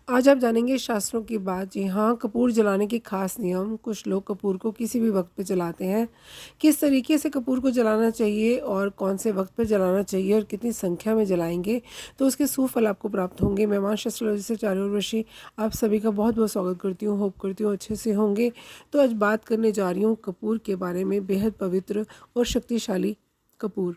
आज आप जानेंगे शास्त्रों की बात। जी हाँ, कपूर जलाने के खास नियम। कुछ लोग कपूर को किसी भी वक्त पे जलाते हैं। किस तरीके से कपूर को जलाना चाहिए और कौन से वक्त पे जलाना चाहिए और कितनी संख्या में जलाएंगे तो उसके सुफल आपको प्राप्त होंगे। मैं मां एस्ट्रोलॉजी से चारुर्वशी आप सभी का बहुत बहुत स्वागत करती हूँ। होप करती हूँ अच्छे से होंगे। तो आज बात करने जा रही हूँ कपूर के बारे में। बेहद पवित्र और शक्तिशाली कपूर।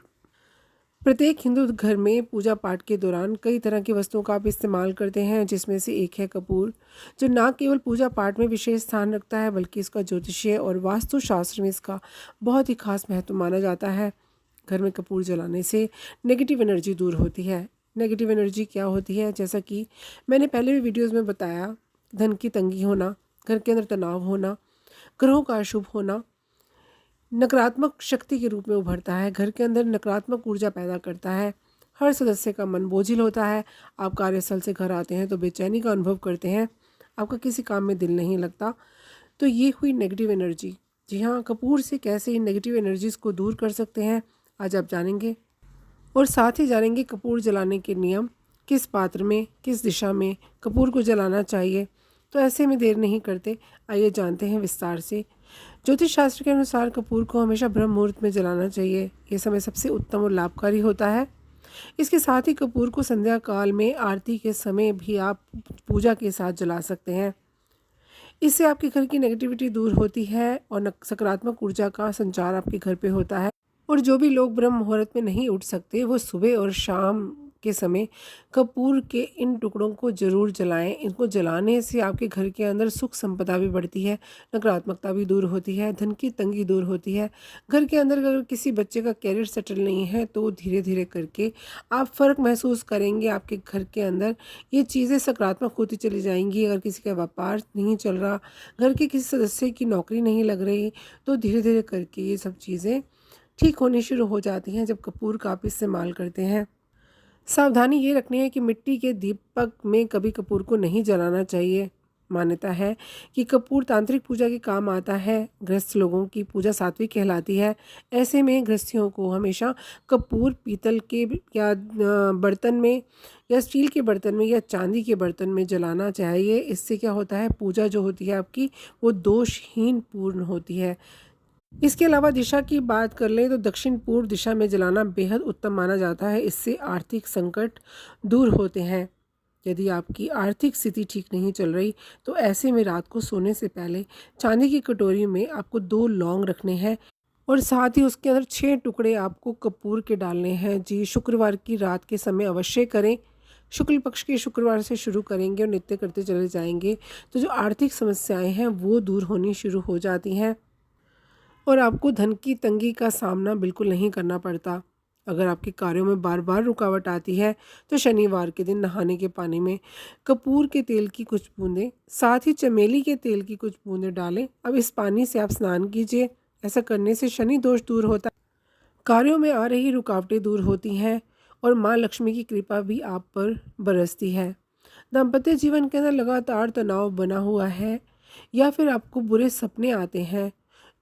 प्रत्येक हिंदू घर में पूजा पाठ के दौरान कई तरह की वस्तुओं का आप इस्तेमाल करते हैं, जिसमें से एक है कपूर, जो न केवल पूजा पाठ में विशेष स्थान रखता है बल्कि इसका ज्योतिषीय और वास्तुशास्त्र में इसका बहुत ही खास महत्व माना जाता है। घर में कपूर जलाने से नेगेटिव एनर्जी दूर होती है। नेगेटिव एनर्जी क्या होती है? जैसा कि मैंने पहले भी वीडियोज़ में बताया, धन की तंगी होना, घर के अंदर तनाव होना, ग्रहों का अशुभ होना नकारात्मक शक्ति के रूप में उभरता है। घर के अंदर नकारात्मक ऊर्जा पैदा करता है। हर सदस्य का मन बोझिल होता है। आप कार्यस्थल से घर आते हैं तो बेचैनी का अनुभव करते हैं। आपका किसी काम में दिल नहीं लगता। तो ये हुई नेगेटिव एनर्जी। जी हाँ, कपूर से कैसे इन नेगेटिव एनर्जीज़ को दूर कर सकते हैं आज आप जानेंगे। और साथ ही जानेंगे कपूर जलाने के नियम, किस पात्र में किस दिशा में कपूर को जलाना चाहिए। तो ऐसे में देर नहीं करते, आइए जानते हैं विस्तार से। ज्योतिष शास्त्र के अनुसार कपूर को हमेशा ब्रह्म मुहूर्त में जलाना चाहिए। ये समय सबसे उत्तम और लाभकारी होता है। इसके साथ ही कपूर को संध्या काल में आरती के समय भी आप पूजा के साथ जला सकते हैं। इससे आपके घर की नेगेटिविटी दूर होती है और सकारात्मक ऊर्जा का संचार आपके घर पे होता है। और जो भी लोग ब्रह्म मुहूर्त में नहीं उठ सकते वो सुबह और शाम के समय कपूर के इन टुकड़ों को ज़रूर जलाएं। इनको जलाने से आपके घर के अंदर सुख संपदा भी बढ़ती है, नकारात्मकता भी दूर होती है, धन की तंगी दूर होती है। घर के अंदर अगर किसी बच्चे का कैरियर सेटल नहीं है तो धीरे धीरे करके आप फ़र्क महसूस करेंगे। आपके घर के अंदर ये चीज़ें सकारात्मक होती चली जाएंगी। अगर किसी का व्यापार नहीं चल रहा, घर के किसी सदस्य की नौकरी नहीं लग रही, तो धीरे धीरे करके ये सब चीज़ें ठीक होनी शुरू हो जाती हैं जब कपूर का आप इस्तेमाल करते हैं। सावधानी ये रखनी है कि मिट्टी के दीपक में कभी कपूर को नहीं जलाना चाहिए। मान्यता है कि कपूर तांत्रिक पूजा के काम आता है। गृहस्थ लोगों की पूजा सात्विक कहलाती है। ऐसे में गृहस्थियों को हमेशा कपूर पीतल के या बर्तन में या स्टील के बर्तन में या चांदी के बर्तन में जलाना चाहिए। इससे क्या होता है, पूजा जो होती है आपकी वो दोषहीन पूर्ण होती है। इसके अलावा दिशा की बात कर लें तो दक्षिण पूर्व दिशा में जलाना बेहद उत्तम माना जाता है। इससे आर्थिक संकट दूर होते हैं। यदि आपकी आर्थिक स्थिति ठीक नहीं चल रही तो ऐसे में रात को सोने से पहले चांदी की कटोरी में आपको 2 लौंग रखने हैं और साथ ही उसके अंदर 6 टुकड़े आपको कपूर के डालने हैं। जी, शुक्रवार की रात के समय अवश्य करें। शुक्ल पक्ष के शुक्रवार से शुरू करेंगे और नित्य करते चले जाएंगे तो जो आर्थिक समस्याएं हैं वो दूर होनी शुरू हो जाती हैं और आपको धन की तंगी का सामना बिल्कुल नहीं करना पड़ता। अगर आपके कार्यों में बार बार रुकावट आती है तो शनिवार के दिन नहाने के पानी में कपूर के तेल की कुछ बूंदें, साथ ही चमेली के तेल की कुछ बूंदें डालें। अब इस पानी से आप स्नान कीजिए। ऐसा करने से शनि दोष दूर होता है, कार्यों में आ रही रुकावटें दूर होती हैं और माँ लक्ष्मी की कृपा भी आप पर बरसती है। दाम्पत्य जीवन के अंदर लगातार तनाव बना हुआ है या फिर आपको बुरे सपने आते हैं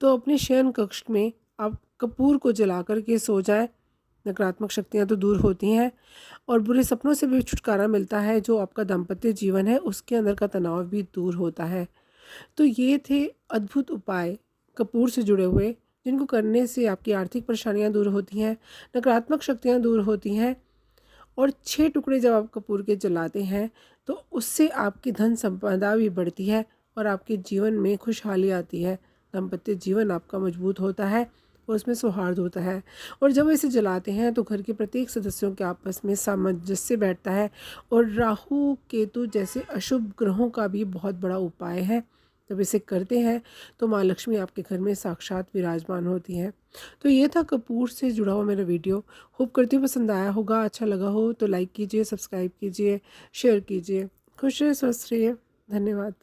तो अपने शयन कक्ष में आप कपूर को जला कर के सो जाएं। नकारात्मक शक्तियां तो दूर होती हैं और बुरे सपनों से भी छुटकारा मिलता है। जो आपका दाम्पत्य जीवन है उसके अंदर का तनाव भी दूर होता है। तो ये थे अद्भुत उपाय कपूर से जुड़े हुए, जिनको करने से आपकी आर्थिक परेशानियां दूर होती हैं, नकारात्मक शक्तियां दूर होती हैं। और 6 टुकड़े जब आप कपूर के जलाते हैं तो उससे आपकी धन संपदा भी बढ़ती है और आपके जीवन में खुशहाली आती है। दाम्पत्य जीवन आपका मजबूत होता है और उसमें सौहार्द होता है। और जब इसे जलाते हैं तो घर के प्रत्येक सदस्यों के आपस में सामंजस्य बैठता है और राहु केतु जैसे अशुभ ग्रहों का भी बहुत बड़ा उपाय है। जब इसे करते हैं तो माँ लक्ष्मी आपके घर में साक्षात विराजमान होती हैं। तो ये था कपूर से जुड़ा हुआ मेरा वीडियो। होप करती हूँ पसंद आया होगा। अच्छा लगा हो तो लाइक कीजिए, सब्सक्राइब कीजिए, शेयर कीजिए। खुश रहिए, स्वस्थ रहिए। धन्यवाद।